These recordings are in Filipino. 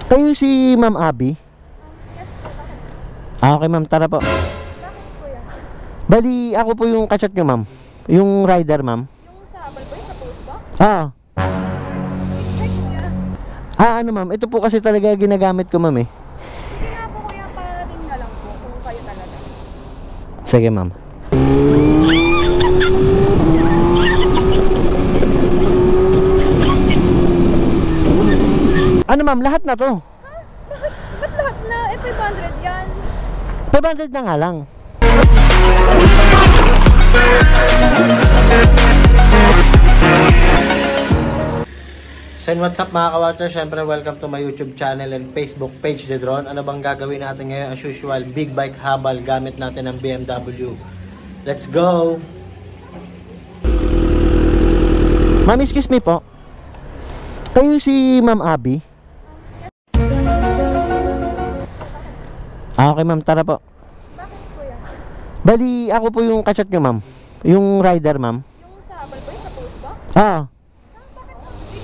Kayo si Ma'am Abby? Yes po, bakit? Okay ma'am, tara po. Bakit kuya? Bali, ako po yung kachat nyo ma'am. Yung rider ma'am. Yung sa Apple Boy, sa post ba? Check kuya. Ano ma'am, ito po kasi talaga ginagamit ko ma'am eh. Sige nga po kuya, pa-ring na lang po kung kayo talaga. Sige ma'am. Ano ma'am, lahat na to. Ba't lahat na? 500 yan. 500 na nga lang. So what's up mga ka-water? Siyempre welcome to my YouTube channel and Facebook page, The Drone. Ano bang gagawin natin ngayon? As usual, big bike habal gamit natin ng BMW. Let's go! Ma'am, excuse me po. Kayo si Ma'am Abby? Okay ma'am, tara po. Bakit kuya? Bali, ako po yung kachat nyo ma'am. Yung rider ma'am. Yung sa Apple Boy, sa post ba? Ah, Bakit?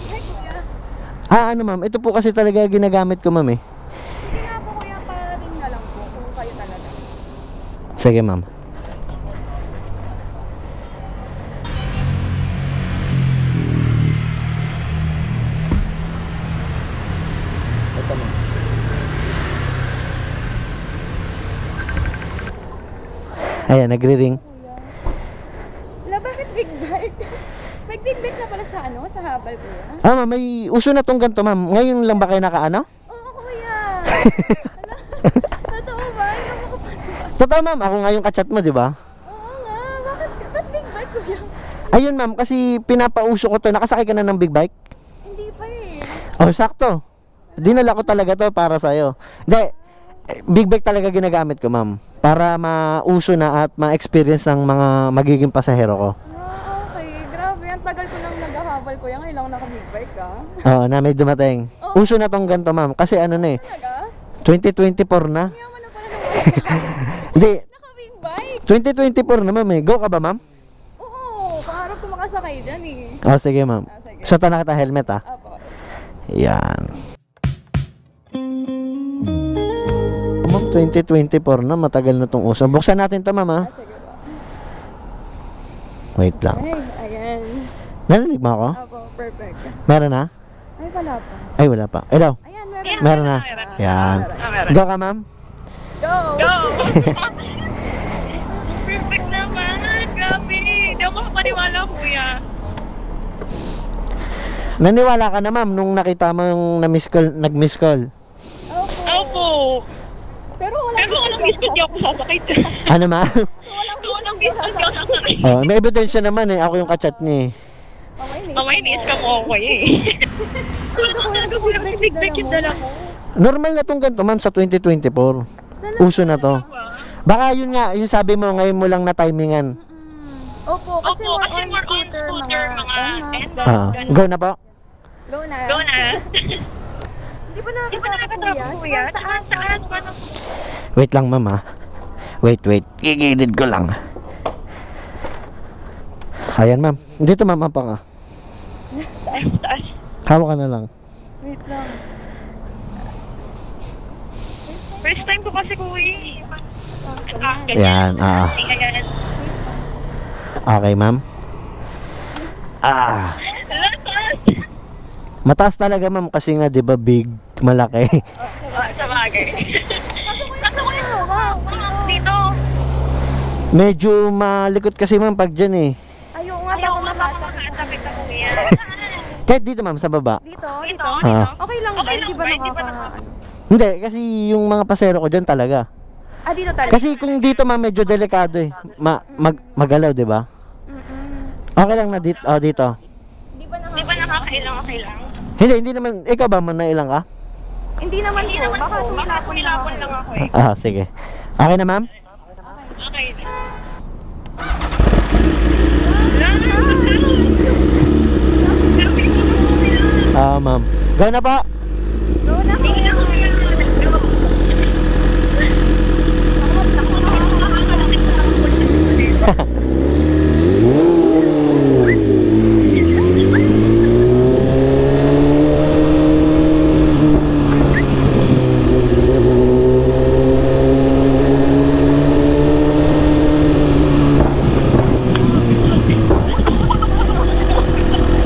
Check kuya. ano ma'am, ito po kasi talaga ginagamit ko ma'am eh. Sige nga po kuya, pa-ring na lang po kung kayo talaga. Sige ma'am. Ito ma'am. Ayan, nagre-ring. Kuya. Wala, bakit big bike? May big bike na pala sa ano? Sa habal kuya? Ma'am, may uso na tong ganito ma'am. Ngayon lang ba kayo nakaano? Oo kuya. Totoo ba? Ayaw mo ko pa. Totoo ma'am, ako nga yung kachat mo, di ba? Oo nga. Ba't big bike kuya? Ayun ma'am, kasi pinapauso ko to. Nakasakay ka na ng big bike? Hindi pa eh. Oh, sakto. Dinala ko talaga to para sa'yo. Hindi, big bike talaga ginagamit ko ma'am. Para mauso na at ma-experience ng mga magiging pasahero ko. Ah, okay. Grabe. Ang tagal ko nang naghahabal kuya. Ngayon lang naka-big bike ka. Oo, na may dumating. Uso na tong ganito ma'am. Kasi ano na eh, Talaga? 2024 na. Yaman na pala ng Hindi, naka-big bike. 2024 na ma'am eh. Go ka ba ma'am? Oo. Pangarap ko makasakay dyan eh. Oh, sige ma'am. Sige. So, na kita helmet ah. Apo. Yan. Ma'am, 2024 na. Matagal na tong uso. Buksan natin to ma'am ah. Sige ba? Wait lang. Ay, ayan. Narinig mo ako? Apo, perfect. Meron na? Ay, wala pa. Ay, wala pa. Hello? Ayan, meron na. Meron na. Yan. Go ka ma'am. Go! Go! Perfect naman! Grabe! Hindi ako makapaniwala, kuya. Naniwala ka na ma'am nung nakita mo yung na-miss call, nag-miss call. Opo. Opo! Pero wala Pero walang biscuit di ako sasakay dyan. Ano ma'am? Walang biscuit di ako sasakay. Oh, may ebidensya naman eh. Ako yung kachat niya eh. Mamay, niis ka mo ako eh. Ano kuya, may big yung dala ko. Normal na tong ganito ma'am sa 2024. Uso na to. Baka yun nga, yung sabi mo ngayon mo lang na timingan. Opo, kasi Opo, more kasi on more on scooter, scooter, mga mga NMAX. Go na po. Go na. Go na. Hindi pa Di ba nakakatrap kuya? Saan? Paano? Wait lang ma'am ah. Wait. Gigilid ko lang. Ayan ma'am. Dito ma'am apa ka. Taas. Hawak ka na lang. Wait lang. First time ko kasi kuya. Yan, Ayan. Okay ma'am. Taas. Mataas talaga ma'am kasi nga 'di ba big, malaki. Sa bagay. Kaso kuya, wow. Dito. Medyo malikot kasi ma'am pag dyan eh. Ayaw nga Ayaw ako nga makasakay. makakasabit sa kuya. Kahit dito ma'am sa baba. Dito? Dito? Okay lang ba? Okay Hindi lang ba ba? Hindi ba nakaka... Hindi, kasi yung mga pasero ko dyan talaga. Ah, dito talaga? Kasi kung dito ma'am medyo delikado eh. Magalaw 'di ba? Okay lang na dito. Oh, dito. Hindi ba Di ba nakakailang okay lang? Hindi naman. Ikaw ba man nailang ka? Hindi naman po. Baka Baka kumilapon lang ako eh. Ah, sige. Okay na ma'am? Okay. Ma'am. Go na po. Go na po.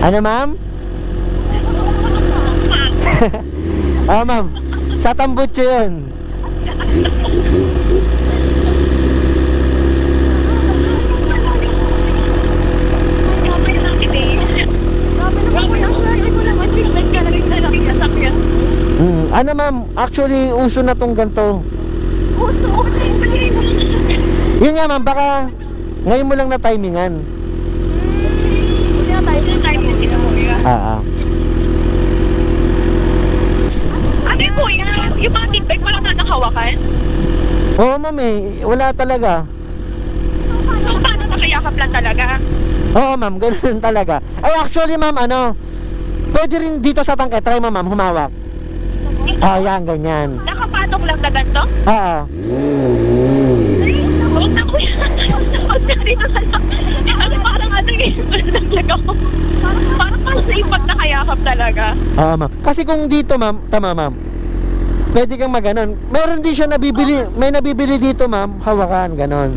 Ano, ma'am? Oh, ma'am. Sa Tambucho yun. Ano, ma'am? Actually, uso na tong ganito. Yun nga, ma'am. Baka ngayon mo lang na timingan. Ano yung kuya? Yung mga feedback mo lang na nakawakan? Oo, ma'am eh. Wala talaga. So, paano nakayakap lang talaga? Oo, ma'am. Ganun talaga. Ay, actually, ma'am, pwede rin dito sa tangke. Try mo, ma'am. Humawak. Oo, yan. Ganyan. Nakapatok lang na ganito? Oo. Huwag na kuya. Huwag na dito sa parang parang safe pag nakayakap talaga. Oo, ma'am. Kasi kung dito, ma'am, tama, ma'am. Pwede kang maganon. Meron din siya nabibili. May nabibili dito, ma'am. Hawakan, ganon.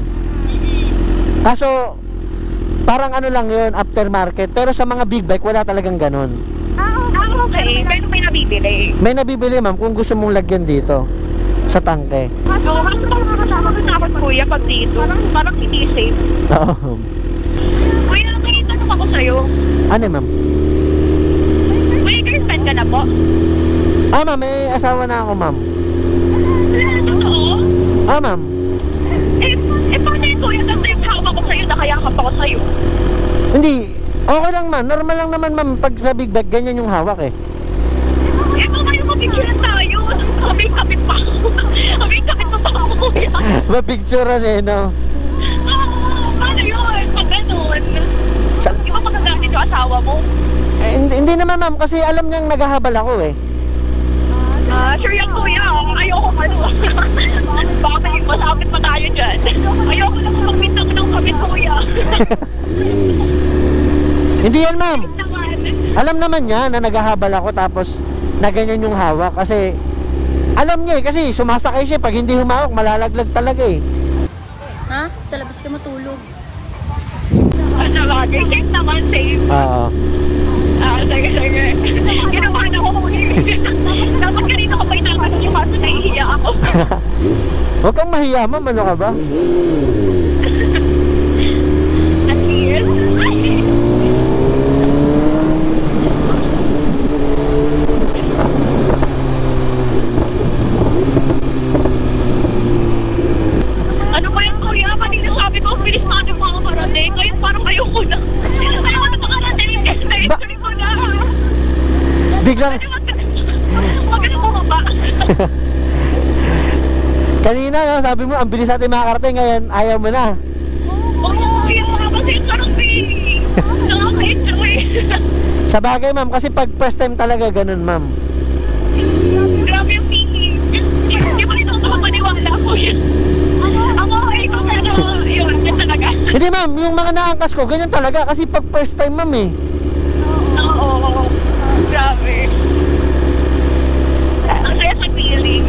Kaso, parang ano lang yun, aftermarket. Pero sa mga big bike, wala talagang ganon. Okay. Pero may nabibili. May nabibili, ma'am, kung gusto mong lagyan dito. Sa tangke. So, ano parang nakakatakot kuya pag dito? Parang hindi safe. Oo. Kuya, may tanong ako sa'yo. Ano, ma'am? May girlfriend ka na po? Ah, ma'am, may asawa na ako, ma'am. Totoo? Ah, ma'am. Paano yun kuya? Kasi yung hawak ko sa'yo, nakayakap ako sa'yo. Hindi. Okay lang, ma'am. Normal lang naman, ma'am. Pag sa big bag, ganyan yung hawak eh. Baka yung mapicturean tayo. Kapit pa ako. Kapit pa ako kuya. Mapicturean eh, no? Paano yun? Pag ganun. Di ba magagalit yung asawa mo? Eh, hindi naman, ma'am. Kasi alam niyang naghahabal ako eh. Sure yan kuya. Ayoko ano. Baka may masapit pa tayo dyan. Ayoko lang magpintang ng kapit kuya. Hindi yan, ma'am. Naman. Alam naman niya na naghahabal ako tapos na ganyan yung hawak. Kasi alam niya eh. Kasi sumasakay siya. Pag hindi humawak, malalaglag talaga eh. Ha? Sa labas ka matulog. Ano ba? Safe naman, safe. Oo. Sige. Ginabahan ako kuya. Dapat kanina ko pa inakas yung kaso nahihiya ako. Huwag kang mahiya, ma'am. Ano ka ba? At least. Ano ba yung kuya? Kanina sabi ko, bilis na yung mga parating. Ngayon parang ayoko na. Ayoko na makarating. Na-injury ko na. Biglang, Huwag ka na bumaba. kanina, no, sabi mo, ang bilis natin makakarating. Ngayon, ayaw mo na. Oo, kuya. Kasi parang nakaka-enjoy. Sa bagay, ma'am. Kasi pag first time talaga, ganun, ma'am. Grabe yung feeling. Hindi mo rin ako makapaniwala ko yun. Ang okay ko, pero yun, yun talaga. Hindi, ma'am. Yung mga naangkas ko, ganyan talaga. Kasi pag first time, ma'am eh. Oo. Grabe. Ang saya sa feeling.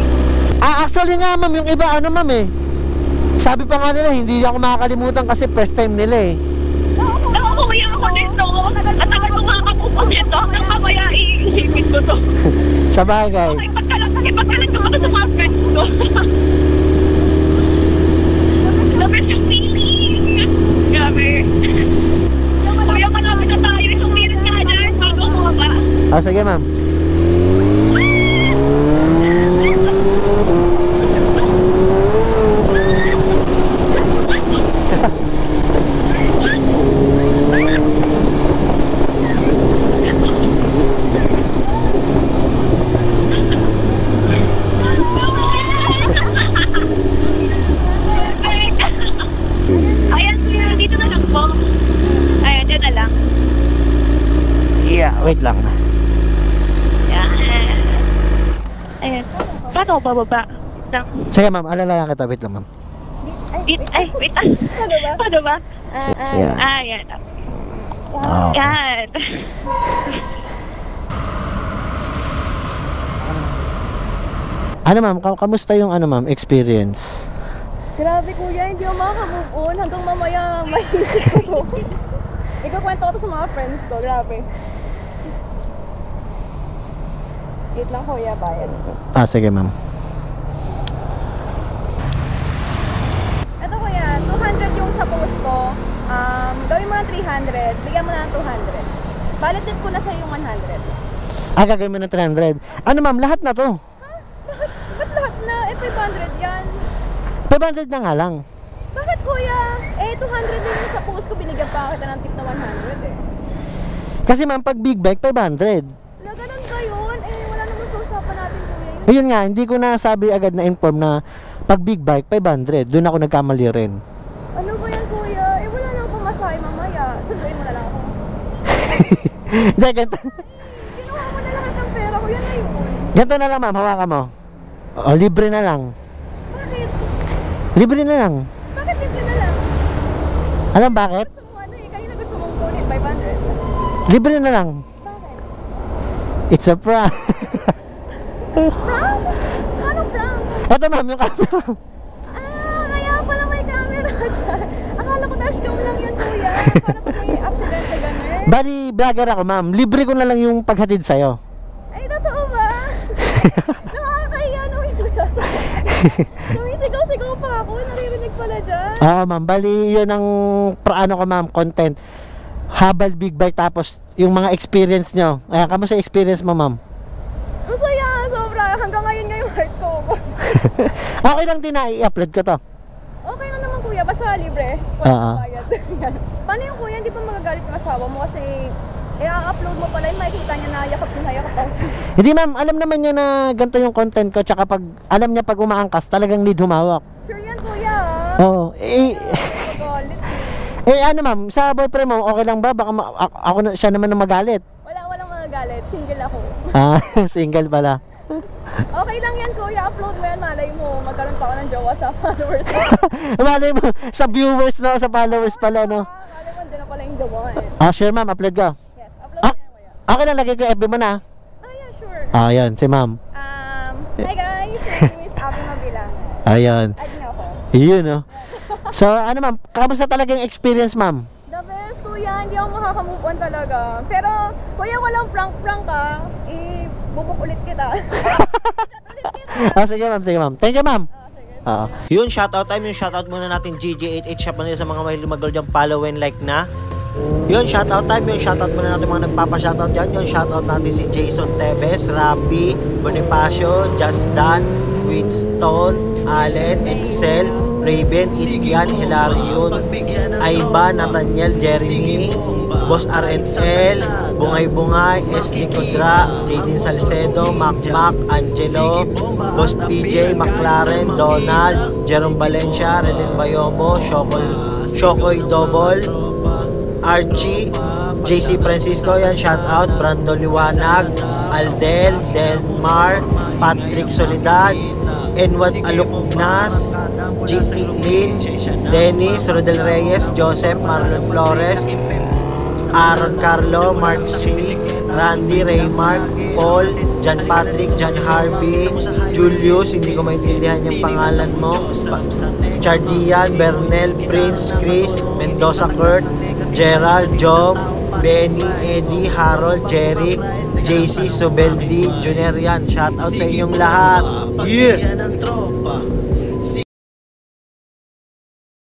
Actually nga, ma'am. Yung iba, ano, ma'am eh. Sabi pa nga nila, hindi ako makakalimutan kasi first time nila eh. Oo, kuya ako dito. At tagal ko makakapupo dito. Hanggang mamaya iisipin ko to. Sa bagay. Ipagkalat ko ako sa mga friends ko. Grabe yung feeling. Grabe. Kuya, malapit na tayo. Isang minute nga dyan. Bago mo ba? Sige, ma'am. Ayan, kuya. Dito na lang po. Ayan, dyan na lang. Yeah, wait lang. Ayan. Ayan. Paano ako bababa? Sige, ma'am. Alalayan kita. Wait lang, ma'am. Ay, wait. Ano ba? Paano ba? Yeah. Ayan. Oh. Yan. Ano, ma'am? Kamusta yung experience? Grabe kuya, hindi ako makaka-move on hanggang mamaya maisip ko to. Ikaw kwento ko to sa mga friends ko, grabe. Wait lang kuya, bayad. Ah, sige ma'am. Ito kuya, 200 yung sa post ko. Gawin mo ng 300, bigyan mo na ng 200. Balit din ko na sa yung 100. Ah, gagawin mo ng 300. Ano ma'am, lahat na to. Ba't lahat na? 500 yan. 500 na nga lang. Bakit kuya? 200 din yung sa post ko, binigyan pa kita ng tip na 100 eh. Kasi ma'am, pag big bike, 500. Na ganun ba yun? Wala naman sa usapan natin kuya yun. Ayun nga, hindi ko na sabi agad na inform na pag big bike, 500. Doon ako nagkamali rin. Ano ba yan kuya? Wala na akong pamasahe mamaya. Sunduin mo na lang ako. Hindi, ganito. Kinuha mo na lahat ng pera ko, yan na yun. Ganito na lang ma'am, hawakan mo. O, libre na lang. Bakit? Libre na lang. Bakit libre na lang? Alam bakit? Gusto mo kanina gusto mong kunin, 500. Libre na lang. Bakit? It's a prank. Prank? Anong prank? Ito ma'am, yung camera. Kaya pala may camera dyan. Akala ko dashcam lang yan kuya. Para pag may aksidente ganun. Bali, vlogger ako ma'am. Libre ko na lang yung paghatid sa'yo. Ay, totoo ba? Nakakahiya na may nagsasabi. Sumisigaw-sigaw pa ako. Naririnig pala dyan. Oo ma'am, bali yun ang ano ko ma'am, content. Habal big bike tapos yung mga experience nyo. Ayan, kamusta experience mo ma'am? Masaya, sobra. Hanggang ngayon nga yung heart ko. Okay lang din na i-upload ko to. Okay na naman kuya, basta libre. Oo. Walang bayad. Paano yung kuya, hindi pa magagalit yung asawa mo kasi i-upload mo pala yun, makikita niya na yakap ako sa Hindi ma'am, alam naman niya na ganito yung content ko. Tsaka pag, alam niya pag umaangkas, talagang need humawak. Sure yan kuya. Oo. Magalit Ano ma'am, sa boyfriend mo, okay lang ba? Baka ako na, siya naman na magalit. Walang magagalit, single ako. Ah, single pala. Okay lang yan kuya, upload mo yan, malay mo. Magkaroon pa ako ng jowa sa followers ko. Malay mo, sa viewers no, sa followers pala no. Malay mo, dyan na pala yung the one. Ah, sure ma'am, upload ko. Yes, upload mo yan kuya. Okay lang, lagay ko FB mo na. Yeah, sure. Yun, si ma'am. Hi guys, my name is Abby Mabilang. Ayun. Add niyo ako. Yun no. So, ano ma'am, kamusta talaga yung experience ma'am? The best kuya, hindi ako makaka-move on talaga. Pero kuya, walang prank-prank ka. Bubuk ulit kita. Sige ma'am, sige ma'am. Thank you ma'am. Sige. Yun, shoutout time. Yung shoutout muna natin GG88 shop nila sa mga mahilig mag-gold dyan. Follow and like na. Yun, shoutout time. Yung shoutout muna natin mga nagpapa-shoutout dyan. Yung shoutout natin si Jason Tevez, Rapi, Bonifacio, Justan, Winston, Allen, Excel, Raven, Itian, Hilarion, Aiba, Nathaniel, Jeremy, Boss RNL, Bungay-Bungay, SD Codra, Jaden Salcedo, Mac, Angelo, Boss PJ, McLaren, Donald, Jerome Valencia, Reden Bayobo, Shokoy Double, Archie, JC Francisco, yan, shoutout, Brando Liwanag, Aldel, Delmar, Patrick Soledad, Enwad Aluknas, G.P. Lin, Dennis, Rodel Reyes, Joseph, Marlon Flores, Aaron Carlo, Mark C, Randy, Raymark, Paul, John Patrick, John Harvey, Julius, hindi ko maintindihan yung pangalan mo, Chardian, Bernel, Prince, Chris, Mendoza, Kurt, Gerald, Job, Benny, Eddie, Harold, Jerry, JC, Sobeldi, Junior yan. Shoutout sa inyong lahat. Yeah!